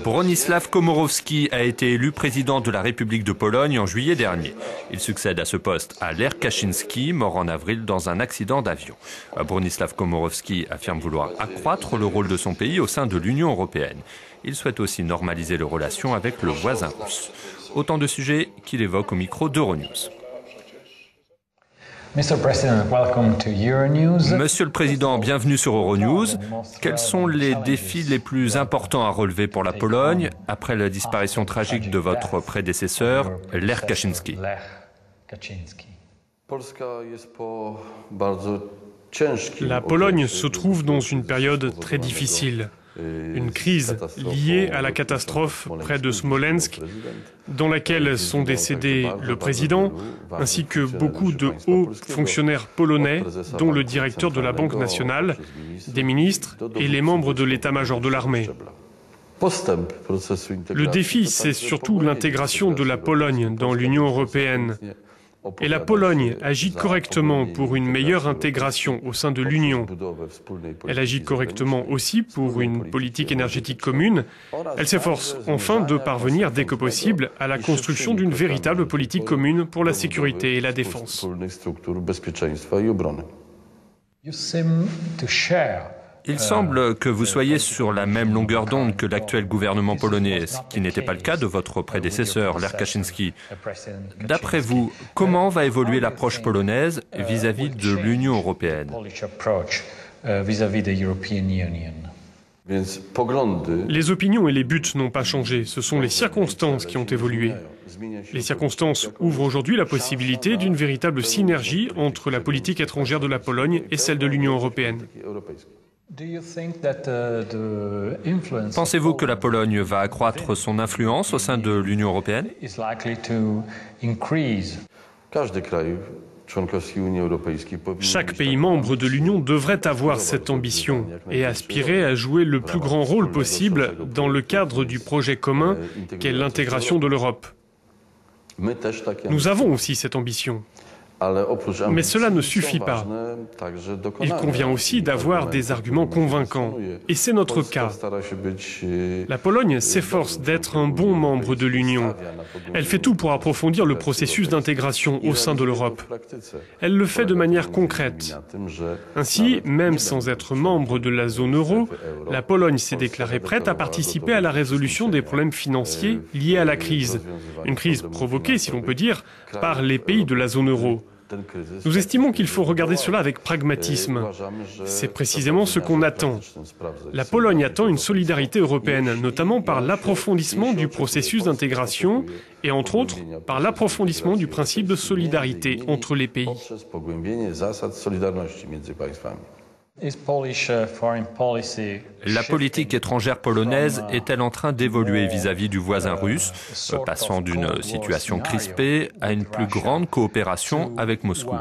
Bronisław Komorowski a été élu président de la République de Pologne en juillet dernier. Il succède à ce poste à Lech Kaczyński, mort en avril dans un accident d'avion. Bronisław Komorowski affirme vouloir accroître le rôle de son pays au sein de l'Union européenne. Il souhaite aussi normaliser les relations avec le voisin russe. Autant de sujets qu'il évoque au micro d'Euronews. Monsieur le Président, bienvenue sur Euronews. Quels sont les défis les plus importants à relever pour la Pologne après la disparition tragique de votre prédécesseur, Lech Kaczyński? La Pologne se trouve dans une période très difficile. Une crise liée à la catastrophe près de Smolensk, dans laquelle sont décédés le président, ainsi que beaucoup de hauts fonctionnaires polonais, dont le directeur de la Banque nationale, des ministres et les membres de l'état-major de l'armée. Le défi, c'est surtout l'intégration de la Pologne dans l'Union européenne. Et la Pologne agit correctement pour une meilleure intégration au sein de l'Union. Elle agit correctement aussi pour une politique énergétique commune. Elle s'efforce enfin de parvenir dès que possible à la construction d'une véritable politique commune pour la sécurité et la défense. Il semble que vous soyez sur la même longueur d'onde que l'actuel gouvernement polonais, ce qui n'était pas le cas de votre prédécesseur, Lech Kaczyński. D'après vous, comment va évoluer l'approche polonaise vis-à-vis de l'Union européenne? Les opinions et les buts n'ont pas changé, ce sont les circonstances qui ont évolué. Les circonstances ouvrent aujourd'hui la possibilité d'une véritable synergie entre la politique étrangère de la Pologne et celle de l'Union européenne. Pensez-vous que la Pologne va accroître son influence au sein de l'Union européenne? Chaque pays membre de l'Union devrait avoir cette ambition et aspirer à jouer le plus grand rôle possible dans le cadre du projet commun qu'est l'intégration de l'Europe. Nous avons aussi cette ambition. Mais cela ne suffit pas. Il convient aussi d'avoir des arguments convaincants. Et c'est notre cas. La Pologne s'efforce d'être un bon membre de l'Union. Elle fait tout pour approfondir le processus d'intégration au sein de l'Europe. Elle le fait de manière concrète. Ainsi, même sans être membre de la zone euro, la Pologne s'est déclarée prête à participer à la résolution des problèmes financiers liés à la crise. Une crise provoquée, si l'on peut dire, par les pays de la zone euro. Nous estimons qu'il faut regarder cela avec pragmatisme. C'est précisément ce qu'on attend. La Pologne attend une solidarité européenne, notamment par l'approfondissement du processus d'intégration et, entre autres, par l'approfondissement du principe de solidarité entre les pays. La politique étrangère polonaise est-elle en train d'évoluer vis-à-vis du voisin russe, passant d'une situation crispée à une plus grande coopération avec Moscou?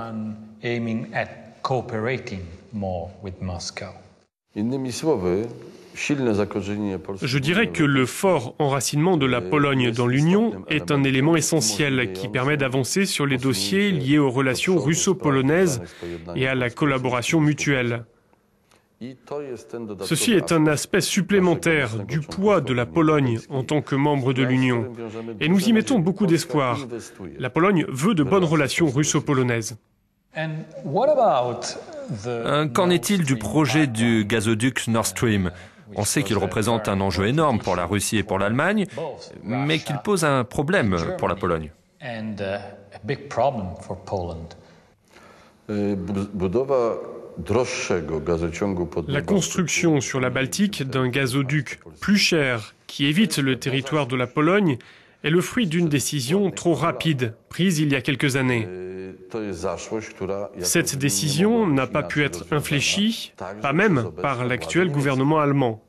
Je dirais que le fort enracinement de la Pologne dans l'Union est un élément essentiel qui permet d'avancer sur les dossiers liés aux relations russo-polonaises et à la collaboration mutuelle. Ceci est un aspect supplémentaire du poids de la Pologne en tant que membre de l'Union. Et nous y mettons beaucoup d'espoir. La Pologne veut de bonnes relations russo-polonaises. Qu'en est-il du projet du gazoduc Nord Stream? On sait qu'il représente un enjeu énorme pour la Russie et pour l'Allemagne, mais qu'il pose un problème pour la Pologne. La construction sur la Baltique d'un gazoduc plus cher qui évite le territoire de la Pologne est le fruit d'une décision trop rapide prise il y a quelques années. Cette décision n'a pas pu être infléchie, pas même par l'actuel gouvernement allemand.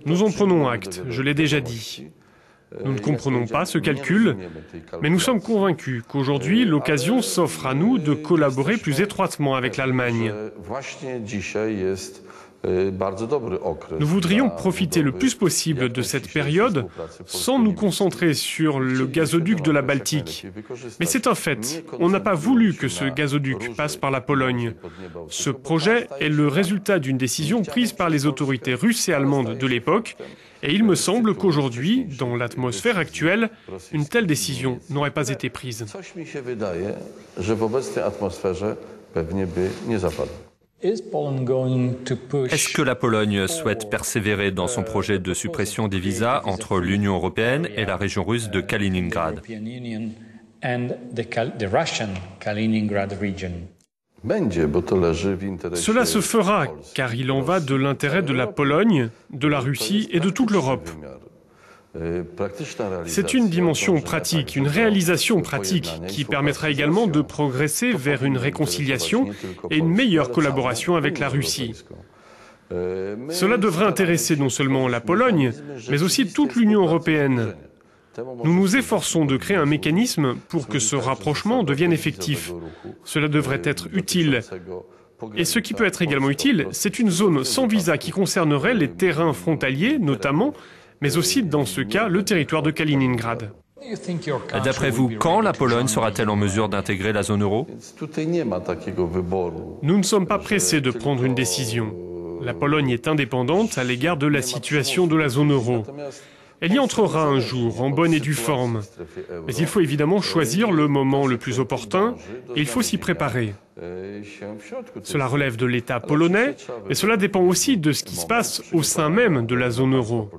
Nous en prenons acte, je l'ai déjà dit. Nous ne comprenons pas ce calcul, mais nous sommes convaincus qu'aujourd'hui, l'occasion s'offre à nous de collaborer plus étroitement avec l'Allemagne. Nous voudrions profiter le plus possible de cette période sans nous concentrer sur le gazoduc de la Baltique. Mais c'est un fait, on n'a pas voulu que ce gazoduc passe par la Pologne. Ce projet est le résultat d'une décision prise par les autorités russes et allemandes de l'époque, et il me semble qu'aujourd'hui, dans l'atmosphère actuelle, une telle décision n'aurait pas été prise. Est-ce que la Pologne souhaite persévérer dans son projet de suppression des visas entre l'Union européenne et la région russe de Kaliningrad? Cela se fera, car il en va de l'intérêt de la Pologne, de la Russie et de toute l'Europe. C'est une dimension pratique, une réalisation pratique qui permettra également de progresser vers une réconciliation et une meilleure collaboration avec la Russie. Cela devrait intéresser non seulement la Pologne, mais aussi toute l'Union européenne. Nous nous efforçons de créer un mécanisme pour que ce rapprochement devienne effectif. Cela devrait être utile. Et ce qui peut être également utile, c'est une zone sans visa qui concernerait les terrains frontaliers, notamment, mais aussi, dans ce cas, le territoire de Kaliningrad. D'après vous, quand la Pologne sera-t-elle en mesure d'intégrer la zone euro? Nous ne sommes pas pressés de prendre une décision. La Pologne est indépendante à l'égard de la situation de la zone euro. Elle y entrera un jour, en bonne et due forme. Mais il faut évidemment choisir le moment le plus opportun et il faut s'y préparer. Cela relève de l'État polonais, mais cela dépend aussi de ce qui se passe au sein même de la zone euro.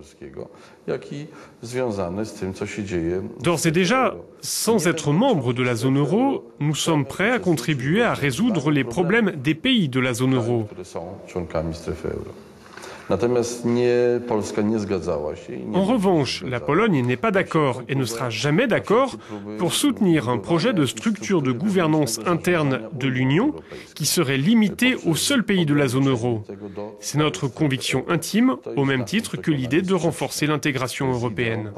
D'ores et déjà, sans être membre de la zone euro, nous sommes prêts à contribuer à résoudre les problèmes des pays de la zone euro. En revanche, la Pologne n'est pas d'accord et ne sera jamais d'accord pour soutenir un projet de structure de gouvernance interne de l'Union qui serait limité aux seuls pays de la zone euro. C'est notre conviction intime, au même titre que l'idée de renforcer l'intégration européenne.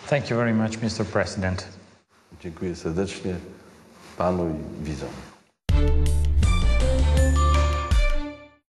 Thank you very much, Mr. President. Dziękuję serdecznie panu i widzom.